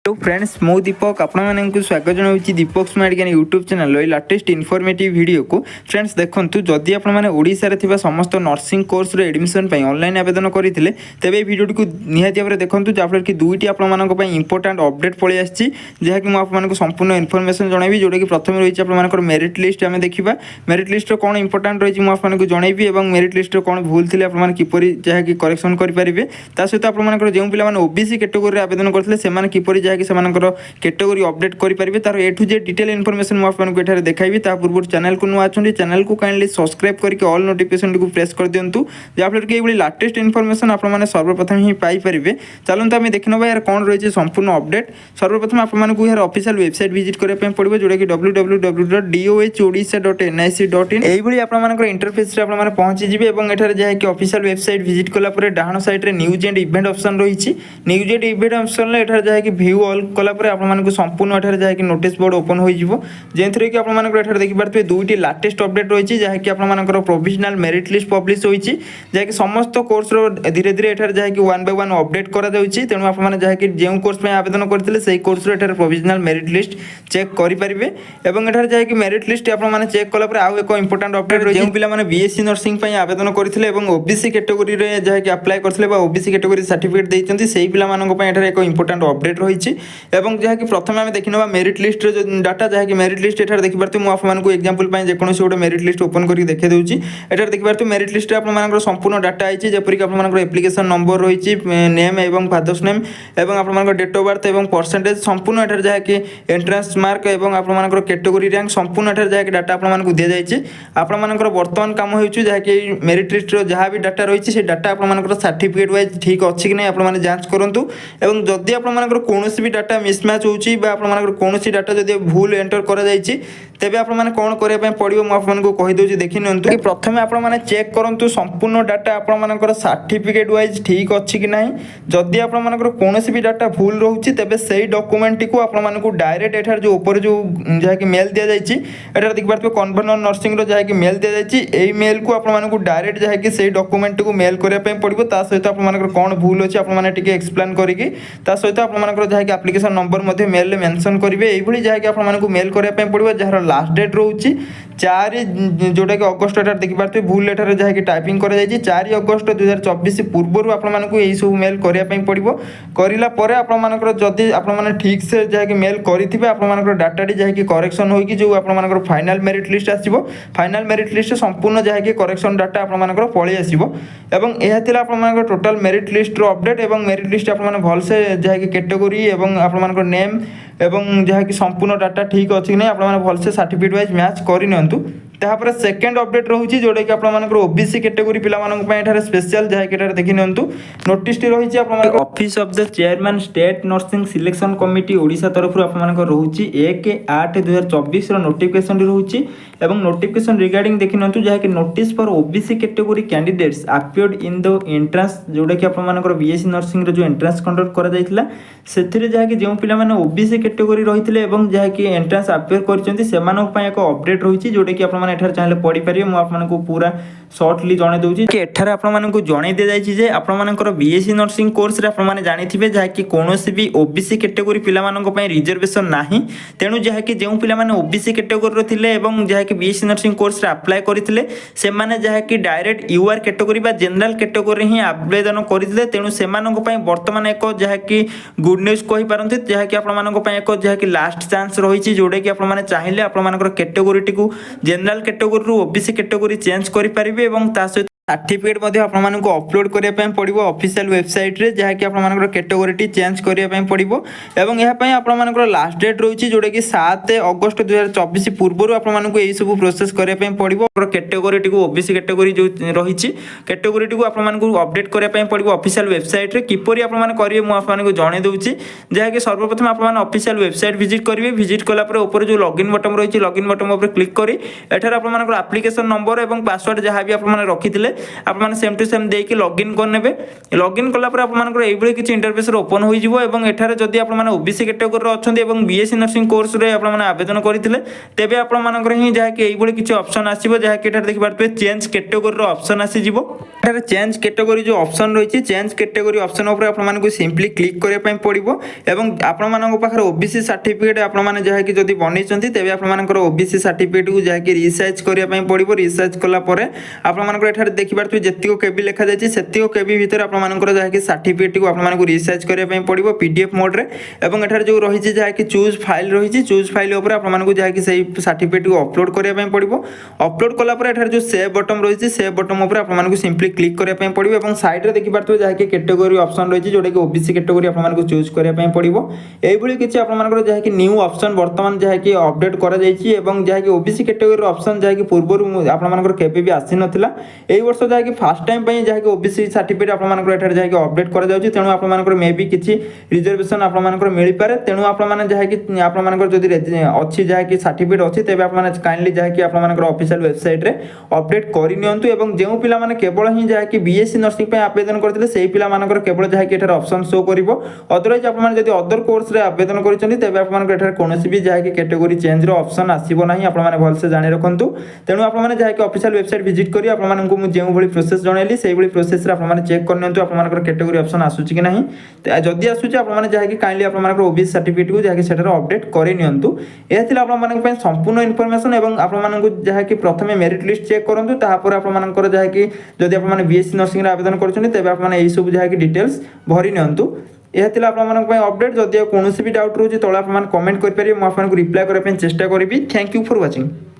Hello friends मु दीपक आपको स्वागत जनाऊँ दीपक स्मार्ट ज्ञान YouTube channel latest informative video को फ्रेंड्स देखूँ जदि आपड़ा समस्त नर्सिंग कोर्स एडमिशन ऑनलाइन आवेदन करते तेज भिडियो को निहाती भाव देखूँ जहाँफल कि दुईटी आप इंपोर्टाट अपडेट पलि आसी जहाँकि मुझे संपूर्ण इनफर्मेशन जनइबी जोटा कि प्रथम रही आप मेरिट लिस्ट आम देखा मेरिट लिस्ट कौन इंपोर्टाट रही मुझे जनइबी और मेरिट लिस्ट कौन भूल थे आपपर जहाँकि करेक्शन करेंगे ता सहित आप जो पे ओबीसी कैटेगोरी आवेदन करते हैं किपरि जहाँकि कैटेगोरी अपडेट करेंगे तार ए टू जेड डिटेल इनफर्मेशन मुझे देखी पूर्व चैनल को नुआ चैनल को काइंडली सब्सक्राइब करके ऑल नोटिफिकेशन को प्रेस कर दिंतु जहाँफल कि ये लाटेस्ट इनफर्मेशन आपने सर्वप्रथम ही पाइपर चलते आम देखने यार कौन रही है संपूर्ण अपडेट सर्वप्रथम आपको यार ऑफिशियल वेबसाइट विजिट करने पड़ो जोटा कि www.dohodisha.nic.in यही आपंकर इंटरफेस पहुंचीजे और एठार जहाँकि ऑफिशियल वेबसाइट विजिट कलापर डाण साइड में न्यूज एंड इवेंट ऑप्शन रही न्यूज एंड इवेंट ऑप्शन एठार जहाँकि व्यू ऑल कलापर आपको संपूर्ण एठार जहाँकि नोटिस बोर्ड ओपन हो जो कि आपंकर देखिए दुईटी लाटेस्ट अपडेट रही है जहाँकि आपंकर प्रोविजनाल मेरिट लिस्ट पब्लिश होती जहाँकि समस्त कोर्स धीरे धीरे एठार जहाँकि वन बाय वन अपडेट करा तेणु आपने जहाँकि जो कोर्स आवेदन करते से कोर्स एठार प्रोविजनाल मेरिट लिस्ट चेक करेंगे और एठार जहाँकि मेरिट लिस्ट आपने चेक कलापर आउ एक इंपोर्टाट अपडेट रही जो पे बीएससी नर्सिंग आवेदन करते ओबीसी कैटेगोरी जहाँकि अप्लाई करते ओबीसी कैटेगोरी सर्टिफिकेट देते से पिलामानंर एक इंपोर्टाट अपडेट रही जहाँकि प्रथम आम देखा मेरिट लिस्ट डाटा जहाँकि मेरिट लिस्ट एठार देखिए मुझे एग्जांपल जेकोसी गोटे मेरिट लिस्ट ओपन करके देखे दूसरी एठार देखिए मेरिट लिस्ट आप संपूर्ण डाटा आई जपरिक आप एप्लिकेशन नंबर रही नेम और फादर्स नेम और आप डेट ऑफ बर्थ और परसेंटेज संपूर्ण एठार जहाँकि एंट्रांस मार्क और आप कैटेगोरी रैंक संपूर्ण एठार जहाँकि डाटा आपको दी जाए आपर बर्तमान कम हो जहाँकि मेरिट लिस्ट जहाँ भी डाटा रही है डाटा आपर सर्टिफिकेट वाइज ठीक अच्छी कि नहीं आप जांच करूँ और जदि आपर कौन भी डाटा मिसमैच होची कौन डाटा जब भूल एंटर कर तेज आप कौन करने पड़ो मुझे कहीदे देखी नि प्रथम आपने चेक करूँ संपूर्ण डाटा आपर सर्टिफिकेट वाइज ठीक अच्छी कि ना जदि आपर कौन भी डाटा भूल रोचे तेज से डॉक्यूमेंट को आपको डायरेक्ट एठार जो ऊपर जो जहाँकि मेल दी जाए एठार देखिए कन्वेनर नर्सिंग जहाँकि मेल दी जाए यही मेल को आपको डायरेक्ट जहाँकि से डॉक्यूमेंट को मेल करने पड़ो ता सहित आप कौन भूल अच्छे आपने एक्सप्लेन करके सहित आप जहाँकि एप्लिकेशन नंबर मेल मेंशन करेंगे ये जहाँकि आपको मेल करने पड़ो जार लास्ट डेट रोचे 4 जोटा कि अगस्ट एठार देखिए भूल एठार जहाँकि टाइपिंग कर 4 अगस्ट 2024 पूर्व आपको यही सब मेल करने पड़ो करापर आपर जदि आपने ठीक से जहाँकि मेल करेंगे आपर डाटाटी जहाँकि करेक्शन होगी जो आपर फाइनाल मेरिट लिस्ट आसो फाइनाल मेरिट लिस्ट संपूर्ण जहाँकि करेक्शन डाटा आपर पलि आसो यह आप टोटाल मेरिट लिस्ट अपडेट और मेरिट लिस्ट आप भलसे जहाँकि कैटेगोरी और आपर नेम एवं जहाँकि संपूर्ण डाटा ठीक अच्छी नहीं आप भलसे सर्टिफिकेट वाइज मैच करनी तापर सेकेंड अपडेट रही जोटा कि आप ओबीसी कैटेगोरी पिला स्पेशल जहाँकि देखी नि नोटिस रही office of the chairman state nursing selection committee Odisha तरफ आप रोचे 1/8/2024 नोटिफिकेशन रोचे नोटिफिकेशन रिगार्डिंग देखी नि जहाँकि notice for OBC category candidates appeared in the entrance जोटा कि आप बीएससी नर्सिंग जो एंट्रांस कंडक्ट करा से जहाँकि जो पिला ओबीसी कैटेगोरी रही जहाँकि एंट्रांस अपियर कर एक अपडेट रही जोटा कि आप एठार चाहे पढ़ी पारे मुझे पूरा सर्टली जन दूसरी कि एठार आपको जन दी जाए आपर बीएससी नर्सिंग कोर्स आपने जानी जहाँकि कौन भी ओबीसी कैटेगोरी पिला रिजर्वेशन ना तेणु जहाँकि जो पिला ओबीसी कैटेगोरी थे जहाँकि बीएससी नर्सिंग कोर्स अप्लाई करते से जहाँकि direct UR category general category ही आवेदन करते तेणु से बर्तमान एक जहाँकि गुड न्यूज कही पारती जहाँकि आप एक जहाँकि लास्ट चांस रही जोटा कि आपने चाहिए आपर कैटेगोरी को general category OBC category change करेंगे सहित सर्टिफिकेट आपको अपलोड करने पड़ो ऑफिशियल वेबसाइट रे जहाँकि आप कैटेगोरी चेंज करने पड़ो और यहाँ आप लास्ट डेट रही जोटा कि 7 अगस्ट 2024 पूर्व आपको यही सब प्रोसेस करने पड़ो कैटेगोरी को ओबीसी कैटेगोरी जो रही कैटेगोरी को आपको अपडेट करने पड़ो ऑफिशियल वेबसाइट रे किपरि आपने करेंगे मुझे जन दूसरी जहाँकि सर्वप्रथम आपने ऑफिशियल वेबसाइट विजिट करेंगे विजिट कलापर ऊपर जो लॉगिन बटन रही लॉगिन बटन क्लिक कर एठार आप एप्लिकेशन नंबर और पासवर्ड जहाँ भी आपने रखी আপনাମାନେ ସେମ୍ ଟୁ ସେମ୍ ଦେଇକି ଲଗ୍ଇନ୍ କରିନେବେ। ଲଗ୍ଇନ୍ କଲା ପରେ ଆପଣମାନଙ୍କର ଏଇଭଳି କିଛି ଇଣ୍ଟରଫେସ୍ ଓପନ୍ ହୋଇଯିବ ଏବଂ ଏଠାରେ ଯଦି ଆପଣମାନେ ଓବିସି କ୍ୟାଟେଗୋରିର ଅଛନ୍ତି ଏବଂ ବିଏସସି ନର୍ସିଂ କୋର୍ସରେ ଆପଣମାନେ ଆବେଦନ କରିଥିଲେ ତେବେ ଆପଣମାନଙ୍କର ହିଁ ଯାହାକି ଏଇଭଳି କିଛି ଅପସନ୍ ଆସିବ, ଯାହାକି ଏଠାରେ ଦେଖିପାରୁଥିବେ ଚେଞ୍ଜ କ୍ୟାଟେଗୋରିର ଅପସନ୍ ଆସିଯିବ। ଏଠାରେ ଚେଞ୍ଜ କ୍ୟାଟେଗୋରି ଯେଉଁ ଅପସନ୍ ରହିଛି, ଚେଞ୍ଜ କ୍ୟାଟେଗୋରି ଅପସନ୍ ଉପରେ ଆପଣମାନଙ୍କୁ ସିମ୍ପଲି କ୍ଲିକ୍ କରିବା ପାଇଁ ପଡ଼ିବ ଏବଂ ଆପଣମାନଙ୍କ ପାଖରେ ଓବିସି ସାର୍ଟିଫିକେଟ୍ ଆପଣମାନେ ଯାହାକି ଯଦି ବନେଇଛନ୍ତି ତେବେ ଆପଣମାନଙ୍କର ଓବିସି ସାର୍ଟିଫିକେଟକୁ ଯାହାକି ରିସାଇଜ୍ କରିବା ପାଇଁ ପଡ଼ିବ। ରିସାଇଜ୍ କଲା ପରେ ଆପଣମାନଙ୍କର ଏଠାରେ ଦେଖିପାରୁଥିବେ ଯେତିକ କେବି ଲେଖାଯାଇଛି ସେତିକ କେବି ଭିତରେ ଆପଣମାନଙ୍କର ଯାହାକି ସାର୍ଟିଫିକେଟକୁ ଆପଣମାନଙ୍କୁ ରିସାଇଜ୍ କରିବା ପାଇଁ ପଡ଼ିବ ପିଡିଏଫ୍ ମୋଡ଼ରେ ଏବଂ ଏଠାରେ ଯେଉଁ ରହିଛି ଯାହାକି ଚୁଜ୍ ଫାଇଲ୍ ରହିଛି, ଚୁଜ୍ ଫାଇଲ୍ ଉପରେ ଆପଣମାନଙ୍କୁ ଯାହାକି ସେଇ ସାର୍ଟିଫିକେଟକୁ ଅପଲୋଡ଼ କରିବା ପାଇଁ ପଡ଼ିବ। ଅପଲୋଡ଼ କଲା ପରେ ଏଠାରେ ଯେଉଁ ସେଭ୍ ବଟନ୍ ରହିଛି ସେଭ୍ ବଟନ୍ ଉପରେ ଆପଣମାନଙ୍କୁ ସିମ୍ପଲି କ୍ଲିକ୍ କରିବା ପାଇଁ ପଡ଼ିବ ଏବଂ ସାଇଡ଼୍ରେ ଦେଖିପାରୁଥିବେ ଯାହାକି କ୍ୟାଟେଗୋରି ଅପସନ୍ ରହିଛି ଯେଉଁଟାକି ଓବିସି କ୍ୟାଟେଗୋରି ଆପଣମାନଙ୍କୁ ଚୁଜ୍ କରିବା ପାଇଁ ପଡ଼ିବ। এইଭଳି କିଛି ଆପଣମାନଙ୍କର ଯାହାକି ନ୍ୟୁ ଅପସନ୍ ବର୍ତ୍ତମାନ ଯାହାକି ଅପଡେଟ୍ କରାଯାଇଛି ଏବଂ ଯାହାକି ଓବିସି କ୍ୟାଟେଗୋରିର ଅପସନ୍ ଯାହାକି ପୂର୍ବରୁ ଆପଣମାନଙ୍କର କେବେ ବି ଆସିନଥିଲା। এই ବର୍ଷ ଯାହାକି ଫାର୍ଷ୍ଟ ଟାଇମ୍ ପାଇଁ ଯାହାକି ଓବିସି ସାର୍ଟିଫିକେଟ୍ ଆପଣମାନଙ୍କର ଏଠାରେ ଯାହାକି ଅପଡେଟ୍ କରାଯାଉଛି, ତେଣୁ ଆପଣମାନଙ୍କର ମେ ବି କିଛି ରିଜର୍ଭେସନ୍ ଆପଣମାନଙ୍କର ମିଳିପାରେ। ତେଣୁ ଆପଣମାନେ ଯାହାକି ଆପଣମାନଙ୍କର ଯଦି ଅଛି ଯାହାକି ସାର୍ଟିଫିକେଟ୍ ଅଛି ତେବେ ଆପଣମାନେ କାଇଣ୍ଡଲି ଯାହାକି ଆପଣମାନଙ୍କର ଅଫିସିଆଲ୍ ୱେବସାଇଟ୍ରେ ଅପଡେଟ୍ କରିନିଅନ୍ତୁ ଏବଂ ଯେଉଁ ପିଲାମାନେ କେବଳ ହିଁ ଯାହାକି ବିଏସସି ନର୍ସିଂ ପାଇଁ ଆବେଦନ କରିଥିଲେ ସେହି ପିଲାମାନଙ୍କର କେବଳ ଯାହାକି ଏଠାରେ ଅପସନ୍ ଶୋ କରିବ। ଅଦରୱାଇଜ୍ ଆପଣମାନେ ଯଦି ଅଦର କୋର୍ସରେ ଆବେଦନ କରିଛନ୍ତି ତେବେ ଆପଣମାନଙ୍କର ଏଠାରେ କୌଣସି ବି ଯାହାକି କ୍ୟାଟେଗୋରି ଚେଞ୍ଜର ଅପସନ୍ ଆସିବ ନାହିଁ, ଆପଣମାନେ ଭଲସେ ଜାଣି ରଖନ୍ତୁ। ତେଣୁ ଆପଣମାନେ ଯାହାକି ଅଫିସିଆଲ୍ ୱେବସାଇଟ୍ ଭିଜିଟ୍ କରି ଆପଣମାନଙ୍କୁ ମୁଁ ଯେଉଁଭଳି ପ୍ରୋସେସ୍ ଜଣାଇଲି ସେଇଭଳି ପ୍ରୋସେସ୍ରେ ଆପଣମାନେ ଚେକ୍ କରିନିଅନ୍ତୁ ଆପଣମାନଙ୍କର କ୍ୟାଟେଗୋରି ଅପସନ୍ ଆସୁଛି କି ନାହିଁ। ଯଦି ଆସୁଛି ଆପଣମାନେ ଯାହାକି କାଇଣ୍ଡଲି ଆପଣମାନଙ୍କର ଓବିସି ସାର୍ଟିଫିକେଟକୁ ଯାହାକି ସେଠାରେ ଅପଡେଟ୍ କରିନିଅନ୍ତୁ। ଏହା ଥିଲା ଆପଣମାନଙ୍କ ପାଇଁ ସମ୍ପୂର୍ଣ୍ଣ ଇନଫର୍ମେସନ୍ ଏବଂ ଆପଣମାନଙ୍କୁ ଯାହାକି ପ୍ରଥମେ ମେରିଟ୍ ଲିଷ୍ଟ ଚେକ୍ କରନ୍ତୁ, ତାପରେ ଆପଣମାନଙ୍କର ଯାହାକି ଯଦି ଆପଣମାନେ ବିଏସସି ନର୍ସିଂରେ ଆବେଦନ କରୁଛନ୍ତି ତେବେ ଆପଣମାନେ ଏହିସବୁ ଯାହାକି ଡିଟେଲ୍ସ ଭରି ନିଅନ୍ତୁ। ଏହା ଥିଲା ଆପଣମାନଙ୍କ ପାଇଁ ଅପଡେଟ୍। ଯଦି ଆଉ କୌଣସି ବି ଡାଉଟ୍ ରହୁଛି ତଳେ ଆପଣମାନେ କମେଣ୍ଟ କରିପାରିବେ, ମୁଁ ଆପଣଙ୍କୁ ରିପ୍ଲାଏ କରିବା ପାଇଁ ଚେଷ୍ଟା କରିବି। Thank you for watching.